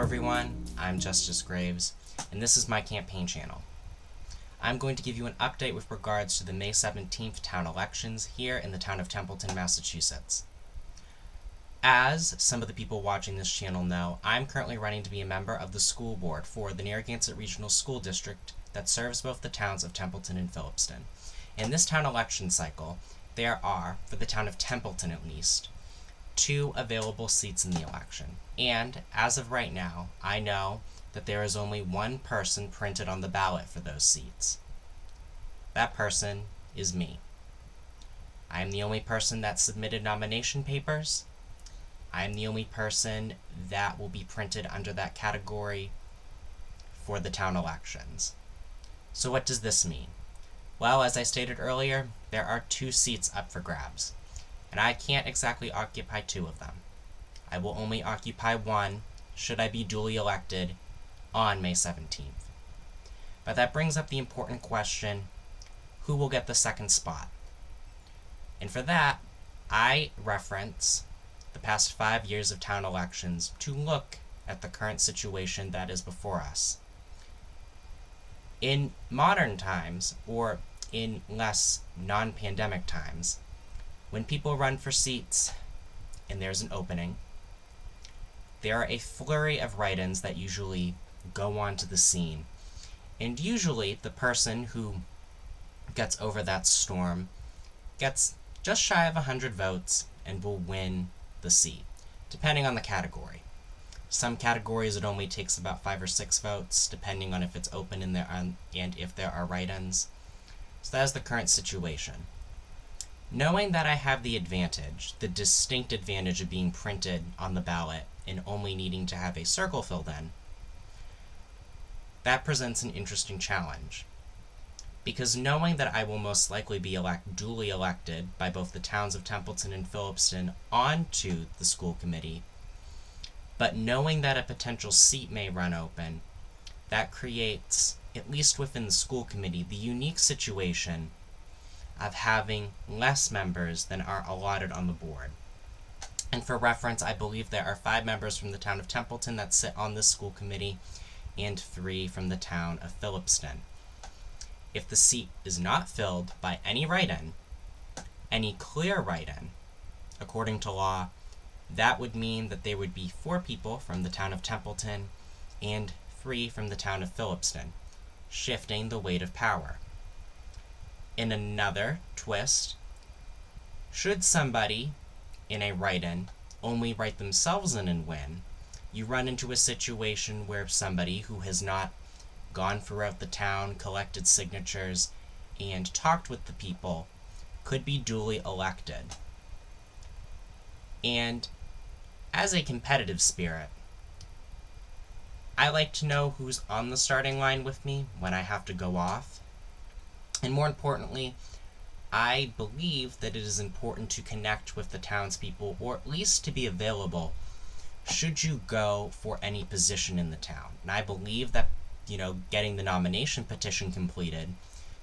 everyone, I'm Justice Graves, and this is my campaign channel. I'm going to give you an update with regards to the May 17th town elections here in the town of Templeton, Massachusetts. As some of the people watching this channel know, I'm currently running to be a member of the school board for the Narragansett Regional School District that serves both the towns of Templeton and Phillipston. In this town election cycle, there are, for the town of Templeton at least, 2 available seats in the election. And as of right now, I know that there is only one person printed on the ballot for those seats. That person is me. I am the only person that submitted nomination papers. I am the only person that will be printed under that category for the town elections. So what does this mean? Well, as I stated earlier, there are 2 seats up for grabs, and I can't exactly occupy 2 of them. I will only occupy 1 should I be duly elected on May 17th. But that brings up the important question, who will get the second spot? And for that, I reference the past 5 years of town elections to look at the current situation that is before us. In modern times, or in less non-pandemic times, when people run for seats and there's an opening, there are a flurry of write-ins that usually go onto the scene. And usually the person who gets over that storm gets just shy of 100 votes and will win the seat, depending on the category. Some categories it only takes about 5 or 6 votes, depending on if it's open and if there are write-ins. So that is the current situation. Knowing that I have the advantage, the distinct advantage of being printed on the ballot and only needing to have a circle filled in, that presents an interesting challenge. Because knowing that I will most likely be duly elected by both the towns of Templeton and Phillipston onto the school committee, but knowing that a potential seat may run open, that creates, at least within the school committee, the unique situation of having less members than are allotted on the board. And for reference, I believe there are 5 members from the town of Templeton that sit on this school committee and 3 from the town of Phillipston. If the seat is not filled by any write-in, any clear write-in, according to law, that would mean that there would be 4 people from the town of Templeton and 3 from the town of Phillipston, shifting the weight of power. In another twist, should somebody in a write-in only write themselves in and win, you run into a situation where somebody who has not gone throughout the town, collected signatures, and talked with the people could be duly elected. And as a competitive spirit, I like to know who's on the starting line with me when I have to go off. And more importantly, I believe that it is important to connect with the townspeople, or at least to be available should you go for any position in the town. And I believe that, getting the nomination petition completed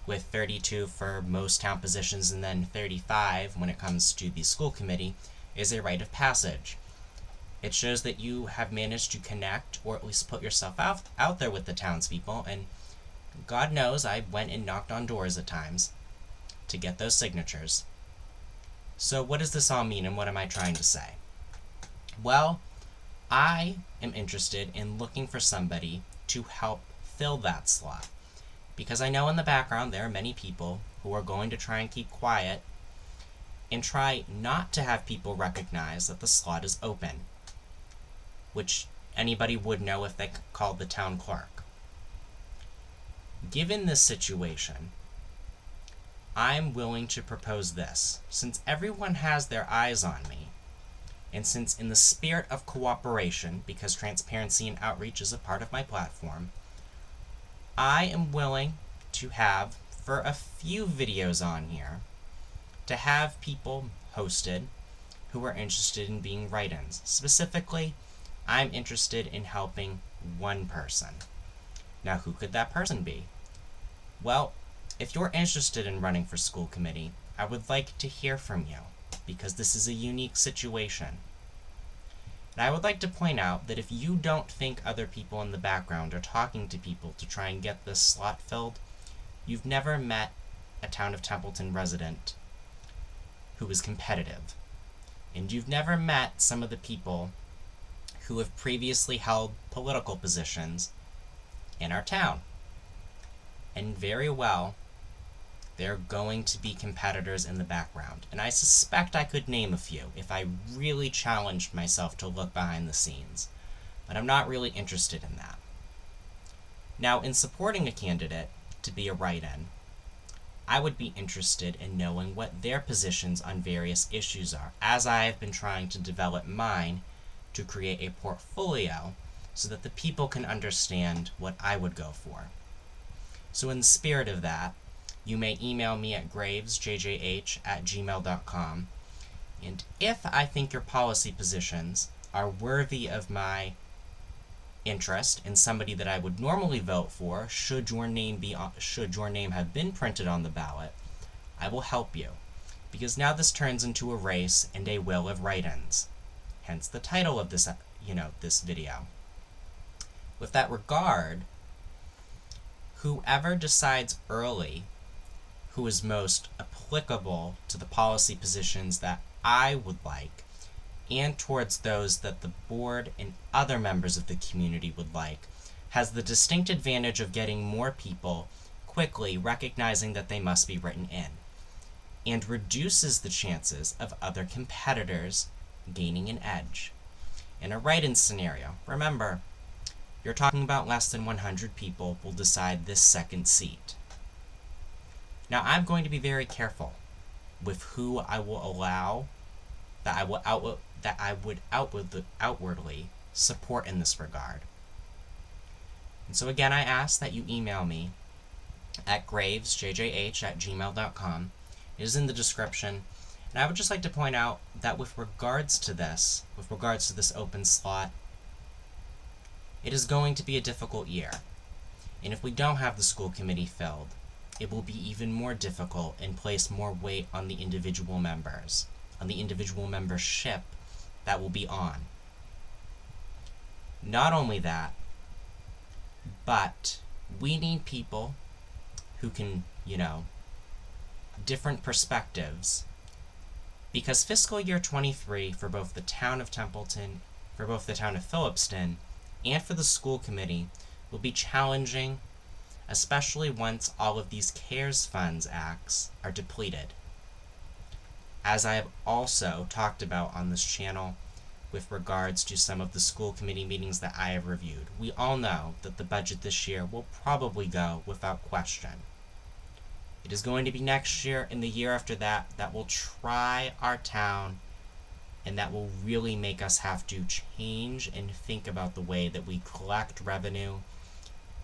with 32 for most town positions and then 35 when it comes to the school committee is a rite of passage. It shows that you have managed to connect, or at least put yourself out there with the townspeople, and God knows I went and knocked on doors at times to get those signatures. So what does this all mean, and what am I trying to say? Well, I am interested in looking for somebody to help fill that slot, because I know in the background there are many people who are going to try and keep quiet and try not to have people recognize that the slot is open, which anybody would know if they called the town clerk. Given this situation, I'm willing to propose this. Since everyone has their eyes on me, and since in the spirit of cooperation, because transparency and outreach is a part of my platform, I am willing to have, for a few videos on here, to have people hosted who are interested in being write-ins. Specifically, I'm interested in helping one person. Now, who could that person be? Well, if you're interested in running for school committee, I would like to hear from you, because this is a unique situation. And And I would like to point out that if you don't think other people in the background are talking to people to try and get this slot filled, you've never met a Town of Templeton resident who is competitive. And you've never met some of the people who have previously held political positions in our town. And very well, they're going to be competitors in the background. And I suspect I could name a few if I really challenged myself to look behind the scenes. But I'm not really interested in that. Now, in supporting a candidate to be a write-in, I would be interested in knowing what their positions on various issues are, as I have been trying to develop mine to create a portfolio so that the people can understand what I would go for. So in the spirit of that, you may email me at gravesjjh@gmail.com, and if I think your policy positions are worthy of my interest in somebody that I would normally vote for, should your name have been printed on the ballot, I will help you. Because now this turns into a race and a will of write-ins. Hence the title of this video. With that regard, whoever decides early who is most applicable to the policy positions that I would like, and towards those that the board and other members of the community would like, has the distinct advantage of getting more people quickly recognizing that they must be written in, and reduces the chances of other competitors gaining an edge. In a write-in scenario, remember, you're talking about less than 100 people will decide this second seat. Now, I'm going to be very careful with who I will allow that I would outwardly support in this regard. And so again, I ask that you email me at gravesjjh@gmail.com. It is in the description. And I would just like to point out that with regards to this open slot, it is going to be a difficult year. And if we don't have the school committee filled, it will be even more difficult and place more weight on the individual members, on the individual membership that will be on. Not only that, but we need people who can, different perspectives, because fiscal year 23 for both the town of Templeton, for both the town of Phillipston, and for the school committee will be challenging, especially once all of these CARES funds acts are depleted. As I have also talked about on this channel with regards to some of the school committee meetings that I have reviewed, we all know that the budget this year will probably go without question. It is going to be next year and the year after that that will try our town, and that will really make us have to change and think about the way that we collect revenue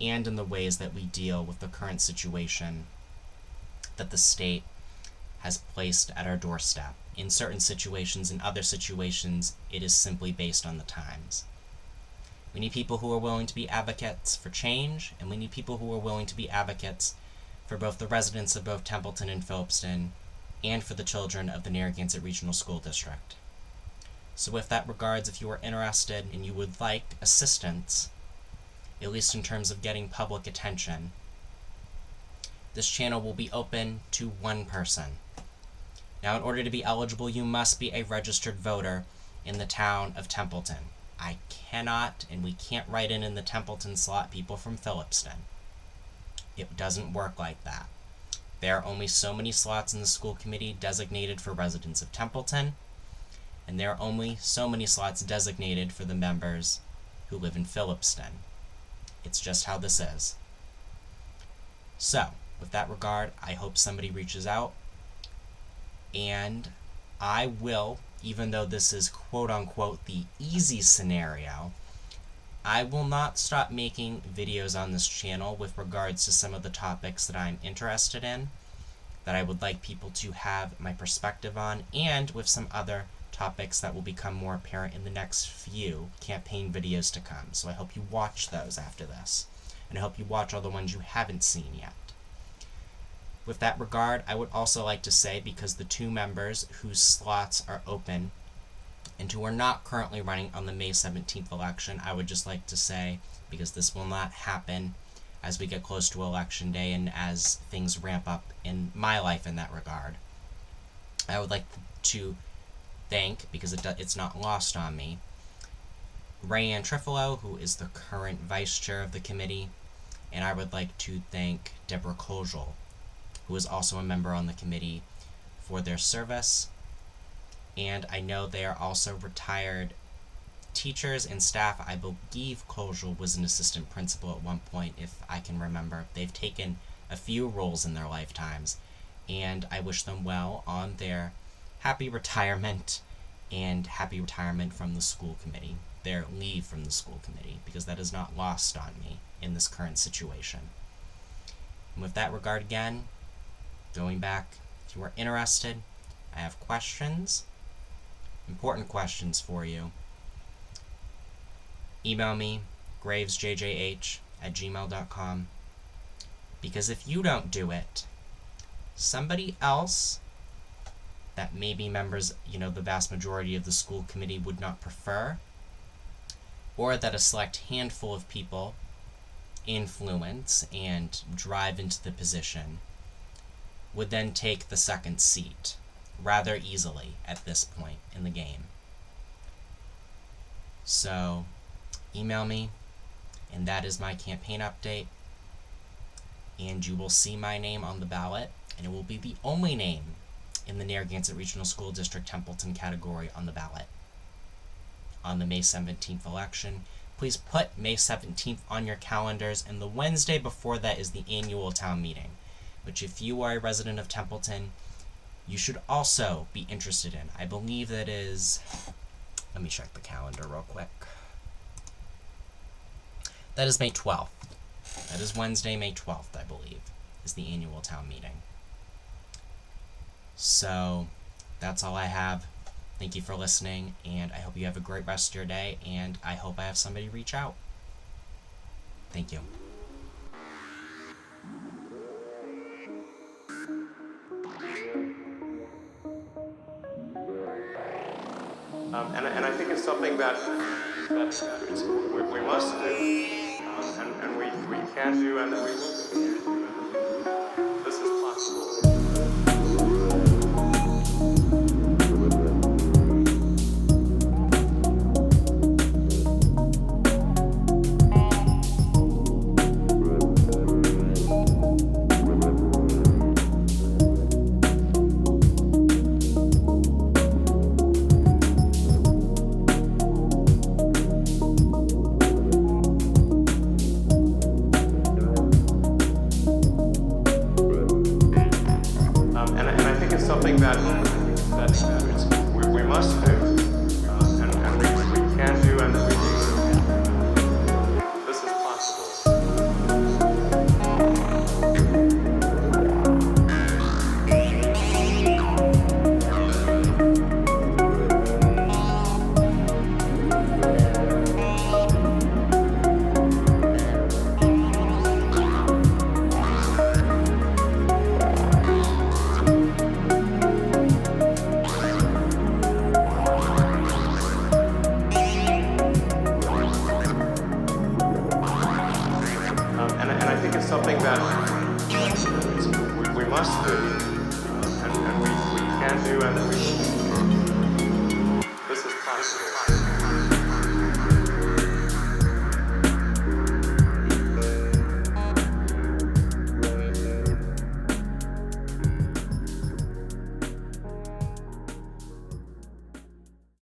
and in the ways that we deal with the current situation that the state has placed at our doorstep. In certain situations, in other situations, it is simply based on the times. We need people who are willing to be advocates for change, and we need people who are willing to be advocates for both the residents of both Templeton and Phillipston, and for the children of the Narragansett Regional School District. So with that regards, if you are interested and you would like assistance, at least in terms of getting public attention, this channel will be open to one person. Now, in order to be eligible, you must be a registered voter in the town of Templeton. I cannot, and we can't write in the Templeton slot people from Phillipston. It doesn't work like that. There are only so many slots in the school committee designated for residents of Templeton, and there are only so many slots designated for the members who live in Phillipston. It's just how this is. So, with that regard, I hope somebody reaches out, and I will, even though this is quote-unquote the easy scenario, I will not stop making videos on this channel with regards to some of the topics that I'm interested in, that I would like people to have my perspective on, and with some other topics that will become more apparent in the next few campaign videos to come. So I hope you watch those after this, and I hope you watch all the ones you haven't seen yet. With that regard, I would also like to say, because the two members whose slots are open and who are not currently running on the May 17th election, I would just like to say, because this will not happen as we get close to Election Day and as things ramp up in my life in that regard, I would like to thank, because it's not lost on me, Rayanne Trifolo, who is the current vice chair of the committee, and I would like to thank Deborah Kojal, who is also a member on the committee, for their service. And I know they are also retired teachers and staff. I believe Kojal was an assistant principal at one point, if I can remember. They've taken a few roles in their lifetimes, and I wish them well on their happy retirement, and happy retirement from the school committee, their leave from the school committee, because that is not lost on me in this current situation. And with that regard again, going back, if you are interested, I have questions, important questions for you. Email me, gravesjjh@gmail.com, because if you don't do it, somebody else that maybe members, the vast majority of the school committee would not prefer, or that a select handful of people influence and drive into the position, would then take the second seat rather easily at this point in the game. So, email me, and that is my campaign update, and you will see my name on the ballot, and it will be the only name in the Narragansett Regional School District Templeton category on the ballot on the May 17th election. Please put May 17th on your calendars, and the Wednesday before that is the annual town meeting, which, if you are a resident of Templeton, you should also be interested in. I believe that is, let me check the calendar real quick. That is May 12th. That is Wednesday, May 12th, I believe, is the annual town meeting. So, that's all I have. Thank you for listening, and I hope you have a great rest of your day, and I hope I have somebody reach out. Thank you. And I think it's something that we must do, and we can do, and that we will do.